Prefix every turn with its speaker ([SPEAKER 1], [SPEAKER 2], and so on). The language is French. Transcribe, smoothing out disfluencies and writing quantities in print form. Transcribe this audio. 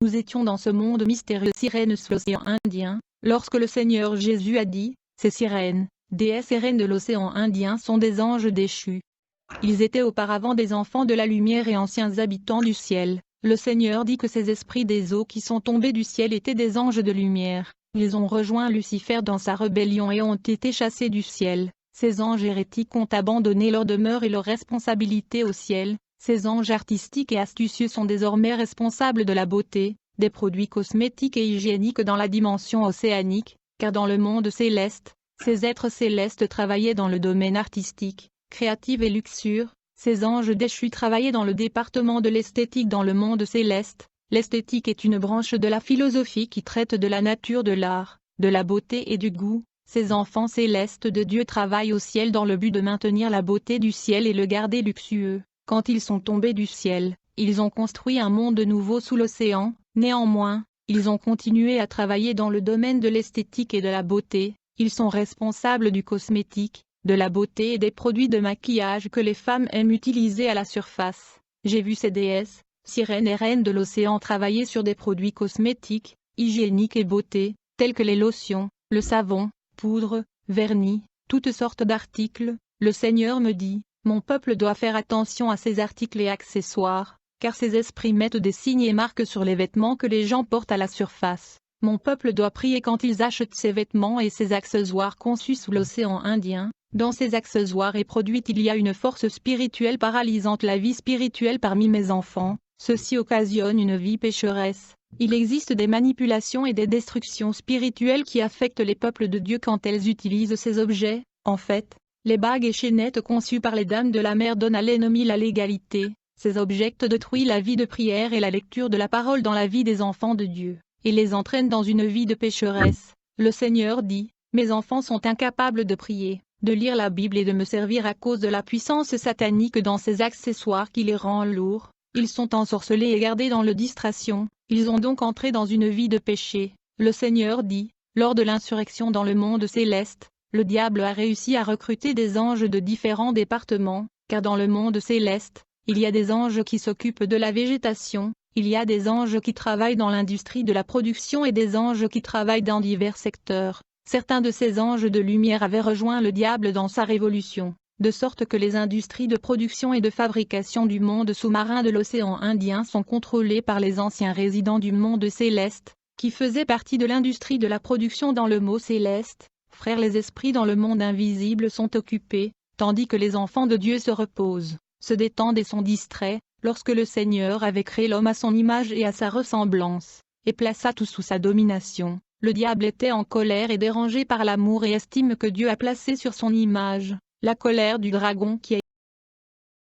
[SPEAKER 1] Nous étions dans ce monde mystérieux sirènes sous l'océan Indien, lorsque le Seigneur Jésus a dit, ces sirènes, déesses et reines de l'océan Indien sont des anges déchus. Ils étaient auparavant des enfants de la lumière et anciens habitants du ciel. Le Seigneur dit que ces esprits des eaux qui sont tombés du ciel étaient des anges de lumière. Ils ont rejoint Lucifer dans sa rébellion et ont été chassés du ciel. Ces anges hérétiques ont abandonné leur demeure et leur responsabilité au ciel. Ces anges artistiques et astucieux sont désormais responsables de la beauté, des produits cosmétiques et hygiéniques dans la dimension océanique, car dans le monde céleste, ces êtres célestes travaillaient dans le domaine artistique, créatif et luxure. Ces anges déchus travaillaient dans le département de l'esthétique dans le monde céleste. L'esthétique est une branche de la philosophie qui traite de la nature de l'art, de la beauté et du goût. Ces enfants célestes de Dieu travaillent au ciel dans le but de maintenir la beauté du ciel et le garder luxueux. Quand ils sont tombés du ciel, ils ont construit un monde nouveau sous l'océan. Néanmoins, ils ont continué à travailler dans le domaine de l'esthétique et de la beauté. Ils sont responsables du cosmétique, de la beauté et des produits de maquillage que les femmes aiment utiliser à la surface. J'ai vu ces déesses, sirènes et reines de l'océan travailler sur des produits cosmétiques, hygiéniques et beauté, tels que les lotions, le savon, poudre, vernis, toutes sortes d'articles. Le Seigneur me dit, mon peuple doit faire attention à ces articles et accessoires, car ces esprits mettent des signes et marques sur les vêtements que les gens portent à la surface. Mon peuple doit prier quand ils achètent ces vêtements et ces accessoires conçus sous l'océan Indien. Dans ces accessoires et produits il y a une force spirituelle paralysante la vie spirituelle parmi mes enfants, ceci occasionne une vie pécheresse. Il existe des manipulations et des destructions spirituelles qui affectent les peuples de Dieu quand elles utilisent ces objets. En fait, les bagues et chaînettes conçues par les dames de la mer donnent à l'ennemi la légalité. Ces objets détruisent la vie de prière et la lecture de la parole dans la vie des enfants de Dieu, et les entraînent dans une vie de pécheresse. Le Seigneur dit, mes enfants sont incapables de prier, de lire la Bible et de me servir à cause de la puissance satanique dans ces accessoires qui les rend lourds. Ils sont ensorcelés et gardés dans le distraction, ils ont donc entré dans une vie de péché. Le Seigneur dit, lors de l'insurrection dans le monde céleste, le diable a réussi à recruter des anges de différents départements, car dans le monde céleste, il y a des anges qui s'occupent de la végétation, il y a des anges qui travaillent dans l'industrie de la production et des anges qui travaillent dans divers secteurs. Certains de ces anges de lumière avaient rejoint le diable dans sa révolution, de sorte que les industries de production et de fabrication du monde sous-marin de l'océan Indien sont contrôlées par les anciens résidents du monde céleste, qui faisaient partie de l'industrie de la production dans le mot céleste. Frères, les esprits dans le monde invisible sont occupés, tandis que les enfants de Dieu se reposent, se détendent et sont distraits, lorsque le Seigneur avait créé l'homme à son image et à sa ressemblance, et plaça tout sous sa domination. Le diable était en colère et dérangé par l'amour et estime que Dieu a placé sur son image. La colère du dragon qui a